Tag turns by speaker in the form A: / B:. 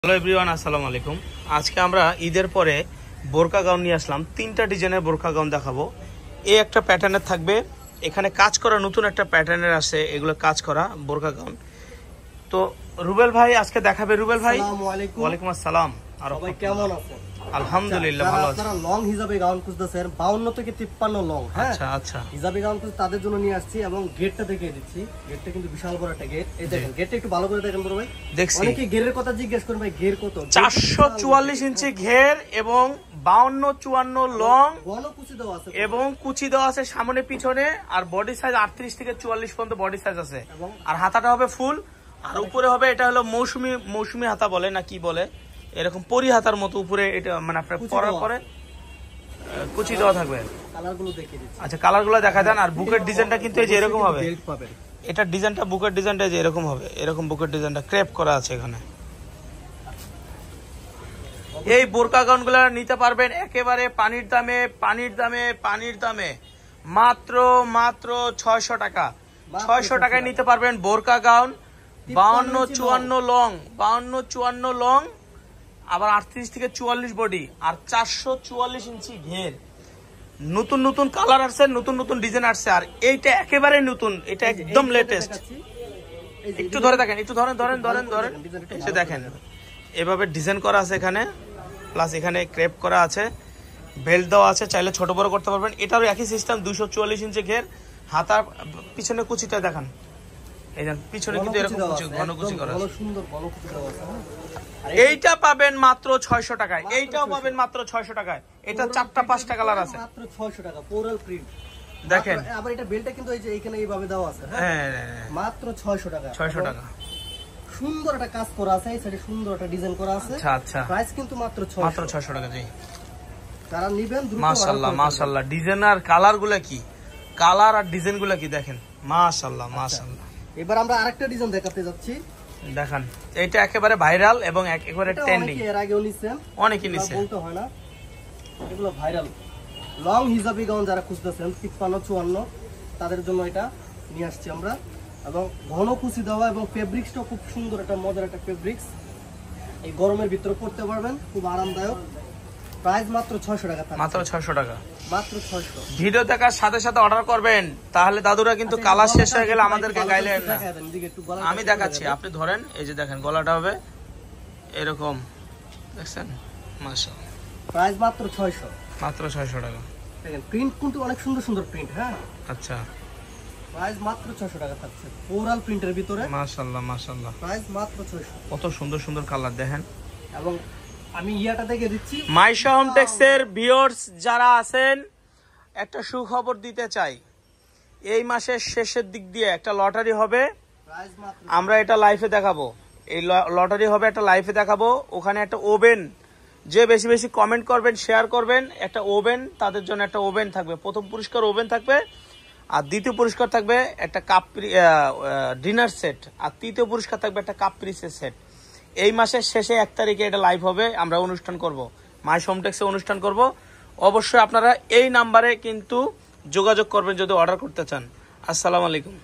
A: Hello everyone, আসসালামু আলাইকুম। আজকে আমরা ঈদের পরে বোরকা গাউন নিয়ে আসলাম। 3টা ডিজাইনের বোরকা গাউন দেখাবো। এই একটা প্যাটার্নের থাকবে, এখানে কাজ করা নতুন একটা প্যাটার্নের আছে, এগুলো কাজ করা বোরকা গাউন। তো রুবেল ভাই আজকে দেখাবে। রুবেল ভাই,
B: আসসালামু আলাইকুম।
A: ওয়ালাইকুম আসসালাম। আর
B: সবাই কেমন আছেন?
A: আলহামদুলিল্লাহ ভালো আছি।
B: আপনারা লং হিজাবি গাউন খুঁজতেছেন, 52 থেকে 53 লং। হ্যাঁ,
A: আচ্ছা আচ্ছা,
B: হিজাবি গাউন খুঁজতে তাদের জন্য নিয়ে আসছি এবং গেটটা দেখিয়ে দিচ্ছি। গেটটা কিন্তু বিশাল বড় একটা গেট। এই দেখেন, গেটটা একটু ভালো করে দেখেন বড় ভাই।
A: দেখছি
B: অনেকে গেরের কথা জিজ্ঞেস করেন, ভাই গের কত?
A: 444 ইঞ্চি ঘের এবং 52-54 লং
B: ঘন কুচি দেওয়া আছে
A: এবং কুচি দেওয়া আছে সামনে পিছনে। আর বডি সাইজ 38 থেকে 44 পর্যন্ত বডি সাইজ আছে। আর হাতাটা হবে ফুল, আর উপরে হবে, এটা হলো মৌসুমি হাতা বলে না কি বলে, এরকম পরি হাতার মতো উপরে, এটা মানে আপনার পরার পরে কুচি দেওয়া থাকবে।
B: কালারগুলো দেখিয়ে দিচ্ছি।
A: আচ্ছা, কালারগুলো দেখা দেন। আর বুকের ডিজাইনটা কিন্তু এই যে এরকম হবে।
B: বেল্ট পাবেন।
A: এটা ডিজাইনটা, বুকের ডিজাইনটা যে এরকম হবে, এরকম বুকের ডিজাইনটা ক্রেপ করা আছে এখানে। এই বোরকা গাউনগুলো নিতে পারবেন একেবারে পানির দামে মাত্র 600 টাকা। 600 টাকায় নিতে পারবেন বোরকা গাউন 52-54 লং, আবার 38 থেকে 44 বডি, আর 444 ইঞ্চি ঘের। নতুন নতুন কালার আসছে, নতুন নতুন ডিজাইন আসছে। আর এইটা একেবারে নতুন, এটা একদম লেটেস্ট। একটু ধরে দেখেন, একটু ধরেন, এসে দেখেন, এভাবে ডিজাইন করা আছে এখানে, প্লাস এখানে ক্রেপ করা আছে, বেল্ট দেওয়া আছে, চাইলে ছোট বড় করতে পারবেন। এটারও একই সিস্টেম, 244 ইঞ্চি ঘের। হাতার পিছনে কুচিটা দেখান, এই যে পিছনে কিন্তু এরকম ঘন কুচি করা আছে। এইটা পাবেন মাত্র 600 টাকায়, এইটাও পাবেন মাত্র 600 টাকায়। এটা 4টা-5টা কালার আছে,
B: মাত্র 600 টাকা ফ্লোরাল প্রিন্ট
A: দেখেন।
B: আবার এটা বেল্টটা কিন্তু এই যে এখানে এইভাবে দেওয়া আছে। হ্যাঁ, মাত্র 600 টাকা।
A: 600 টাকা।
B: সুন্দর একটা কাজ করা আছে, এই সাইডে সুন্দর একটা ডিজাইন করা আছে।
A: আচ্ছা আচ্ছা,
B: প্রাইস কিন্তু মাত্র
A: 600 টাকা। জি,
B: তারা নেবেন দ্রুত।
A: মাশাআল্লাহ ডিজাইন আর কালারগুলো কি, কালার আর ডিজাইনগুলো কি দেখেন, মাশাআল্লাহ।
B: এবার আমরা আরেকটা ডিজাইন দেখাতে যাচ্ছি,
A: দেখান। এটা একেবারে ভাইরাল এবং একেবারে ট্রেন্ডিং।
B: এর আগেও নিছেন,
A: অনেকে নিছে,
B: বলতে হয় না, এগুলো ভাইরাল লং হিজাবি গাউন যারা খুঁজতেছেন 53-54 তাদের জন্য এটা নিয়ে আসছি আমরা। এবং ঘন কুচি দেওয়া এবং ফেব্রিক্সটা খুব সুন্দর, একটা মজার একটা ফেব্রিক্স। এই গরমের ভিতরে পড়তে পারবেন, খুব আরামদায়ক। প্রাইস মাত্র 600 টাকা। মাত্র 600 টাকা, মাত্র 600।
A: ভিডিও দেখার সাথে সাথে অর্ডার করবেন, তাহলে দাদুরা কিন্তু কালার শেষ হয়ে গেলে আমাদেরকে গাইলেন না। আমি দেখাচ্ছি, আপনি ধরেন, এই যে দেখেন গলাটা হবে এরকম, দেখছেন, মাশাআল্লাহ।
B: প্রাইস মাত্র 600,
A: মাত্র 600 টাকা।
B: দেখেন প্রিন্ট কিন্তু অনেক সুন্দর সুন্দর প্রিন্ট। হ্যাঁ,
A: আচ্ছা,
B: প্রাইস মাত্র 600 টাকা থাকছে ফ্লোরাল প্রিন্টের ভিতরে।
A: মাশাআল্লাহ।
B: প্রাইস মাত্র 600।
A: কত সুন্দর সুন্দর কালার দেখেন।
B: এবং আমি ইয়াটা দেখে দিচ্ছি,
A: মাইশা হোম টেক্সের ভিউয়ার্স যারা আছেন, একটা সুখবর দিতে চাই। এই মাসের শেষের দিক দিয়ে একটা লটারি হবে, আমরা এটা লাইভে দেখাবো। এই লটারি হবে, একটা লাইভে দেখাবো। ওখানে একটা ওভেন, যে বেশি বেশি কমেন্ট করবেন, শেয়ার করবেন, একটা ওভেন, তাদের জন্য একটা ওভেন থাকবে। প্রথম পুরস্কার ওভেন থাকবে, আর দ্বিতীয় পুরস্কার থাকবে একটা কাপ ডিনার সেট, আর তৃতীয় পুরস্কার থাকবে একটা কাপ পিসের সেট। এই মাসের শেষে 1 তারিখে এটা লাইভ হবে, আমরা অনুষ্ঠান করব, মাইশা হোম টেক্সে অনুষ্ঠান করব। অবশ্যই আপনারা এই নাম্বারে কিন্তু যোগাযোগ করবেন যদি অর্ডার করতে চান। আসসালামু আলাইকুম।